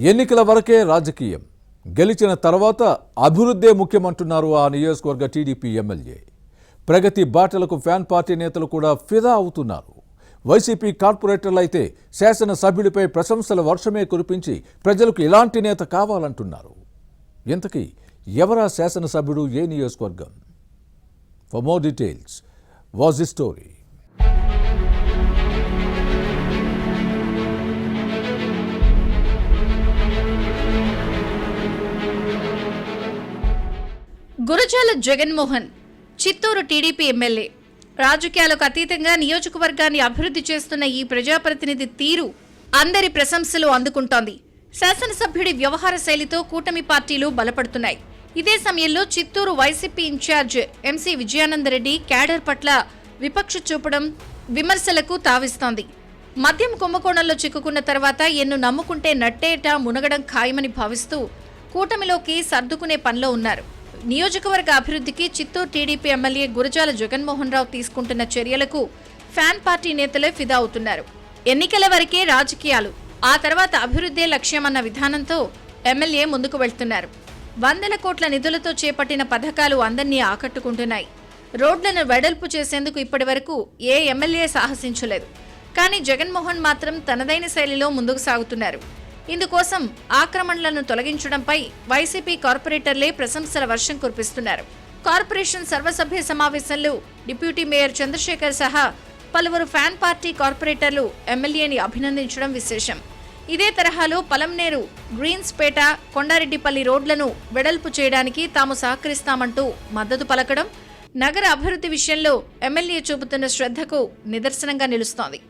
ఎన్నికల వరకే రాజకీయం, గెలిచిన తర్వాత అభివృద్ధే ముఖ్యమంటున్నారు ఆ నియోజకవర్గ టీడీపీ ఎమ్మెల్యే. ప్రగతి బాటలకు ఫ్యాన్ పార్టీ నేతలు కూడా ఫిదా అవుతున్నారు. వైసీపీ కార్పొరేటర్లు అయితే శాసనసభ్యుడిపై ప్రశంసల వర్షమే కురిపించి ప్రజలకు ఇలాంటి నేత కావాలంటున్నారు. ఇంతకీ ఎవరా శాసనసభ్యుడు, ఏ నియోజకవర్గం? For more details was the story. Gurazala Jaganmohan Chittoor TDP MLA. రాజకీయాలకు అతీతంగా నియోజకవర్గాన్ని అభివృద్ధి చేస్తున్న ఈ ప్రజాప్రతినిధి తీరు అందరి ప్రశంసలు అందుకుంటోంది. శాసనసభ్యుడి వ్యవహార శైలితో కూటమి పార్టీలు బలపడుతున్నాయి. ఇదే సమయంలో చిత్తూరు వైసీపీ ఇన్ఛార్జ్ ఎంసీ విజయానందరెడ్డి క్యాడర్ పట్ల విపక్ష చూపడం విమర్శలకు తావిస్తోంది. మద్యం కుంభకోణంలో చిక్కుకున్న తర్వాత ఎన్ను నమ్ముకుంటే నట్టేట మునగడం ఖాయమని భావిస్తూ కూటమిలోకి సర్దుకునే పనిలో ఉన్నారు. నియోజకవర్గ అభివృద్ధికి చిత్తూరు టీడీపీ ఎమ్మెల్యే గురజాల జగన్మోహన్ రావు తీసుకుంటున్న చర్యలకు ఫ్యాన్ పార్టీ నేతలే ఫిదా అవుతున్నారు. ఎన్నికల వరకే రాజకీయాలు, ఆ తర్వాత అభివృద్ధే లక్ష్యమన్న విధానంతో ఎమ్మెల్యే ముందుకు వెళ్తున్నారు. 100 కోట్ల నిధులతో చేపట్టిన పథకాలు అందరినీ ఆకట్టుకుంటున్నాయి. రోడ్లను వెడల్పు చేసేందుకు ఇప్పటి వరకు ఏ ఎమ్మెల్యే సాహసించలేదు. కానీ జగన్మోహన్ మాత్రం తనదైన శైలిలో ముందుకు సాగుతున్నారు. ఇందుకోసం ఆక్రమణలను తొలగించడంపై వైసీపీ కార్పొరేటర్లే ప్రశంసల వర్షం కురిపిస్తున్నారు. కార్పొరేషన్ సర్వసభ్య సమావేశంలో డిప్యూటీ మేయర్ చంద్రశేఖర్ సహా పలువురు ఫ్యాన్ పార్టీ కార్పొరేటర్లు ఎమ్మెల్యేని అభినందించడం విశేషం. ఇదే తరహాలో పలంనేరు, గ్రీన్స్పేట, కొండారెడ్డిపల్లి రోడ్లను వెడల్పు చేయడానికి తాము సహకరిస్తామంటూ మద్దతు పలకడం నగర అభివృద్ధి విషయంలో ఎమ్మెల్యే చూపుతున్న శ్రద్ధకు నిదర్శనంగా నిలుస్తోంది.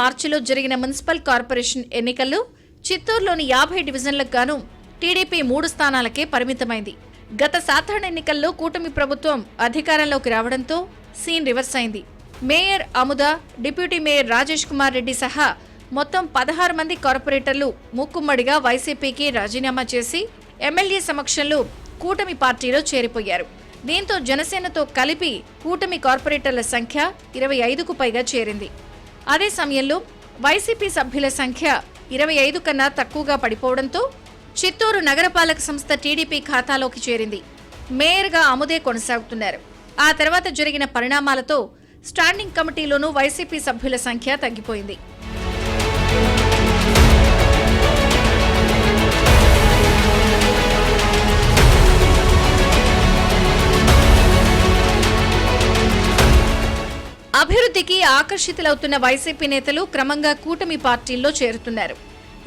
మార్చిలో జరిగిన మున్సిపల్ కార్పొరేషన్ ఎన్నికల్లో చిత్తూరులోని 50 డివిజన్లకు గాను టీడీపీ 3 స్థానాలకే పరిమితమైంది. గత సాధారణ ఎన్నికల్లో కూటమి ప్రభుత్వం అధికారంలోకి రావడంతో సీన్ రివర్స్ అయింది. Mayor Amuda, deputy mayor Rajesh Kumar Reddy సహా మొత్తం 16 మంది కార్పొరేటర్లు మూకుమ్మడిగా వైసీపీకి రాజీనామా చేసి ఎమ్మెల్యే సమక్షంలో కూటమి పార్టీలో చేరిపోయారు. దీంతో జనసేనతో కలిపి కూటమి కార్పొరేటర్ల సంఖ్య 25కు పైగా చేరింది. అదే సమయంలో వైసీపీ సభ్యుల సంఖ్య 25 కన్నా తక్కువగా పడిపోవడంతో చిత్తూరు నగరపాలక సంస్థ టీడీపీ ఖాతాలోకి చేరింది. మేయర్గా అముదే కొనసాగుతున్నారు. ఆ తర్వాత జరిగిన పరిణామాలతో స్టాండింగ్ కమిటీలోనూ వైసీపీ సభ్యుల సంఖ్య తగ్గిపోయింది. అభివృద్ధికి ఆకర్షితులవుతున్న వైసీపీ నేతలు క్రమంగా కూటమి పార్టీల్లో చేరుతున్నారు.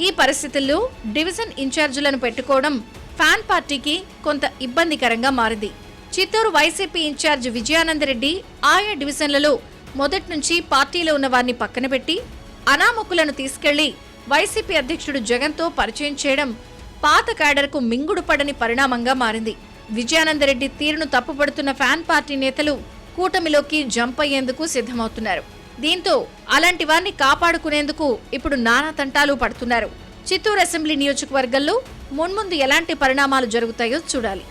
ఈ పరిస్థితుల్లో డివిజన్ ఇన్ఛార్జీలను పెట్టుకోవడం ఫ్యాన్ పార్టీకి కొంత ఇబ్బందికరంగా మారింది. చిత్తూరు వైసీపీ ఇన్ఛార్జ్ విజయానందరెడ్డి ఆయా డివిజన్లలో మొదటి నుంచి పార్టీలో ఉన్న వారిని పక్కన పెట్టి అనామకులను తీసుకెళ్లి వైసీపీ అధ్యక్షుడు జగన్తో పరిచయం చేయడం పాత క్యాడర్కు మింగుడు పడని పరిణామంగా మారింది. విజయానందరెడ్డి తీరును తప్పుపడుతున్న ఫ్యాన్ పార్టీ నేతలు కూటమిలోకి జంప్ అయ్యేందుకు సిద్ధమవుతున్నారు. దీంతో అలాంటి వారిని కాపాడుకునేందుకు ఇప్పుడు నానా తంటాలు పడుతున్నారు. చిత్తూరు అసెంబ్లీ నియోజకవర్గంలో మున్ముందు ఎలాంటి పరిణామాలు జరుగుతాయో చూడాలి.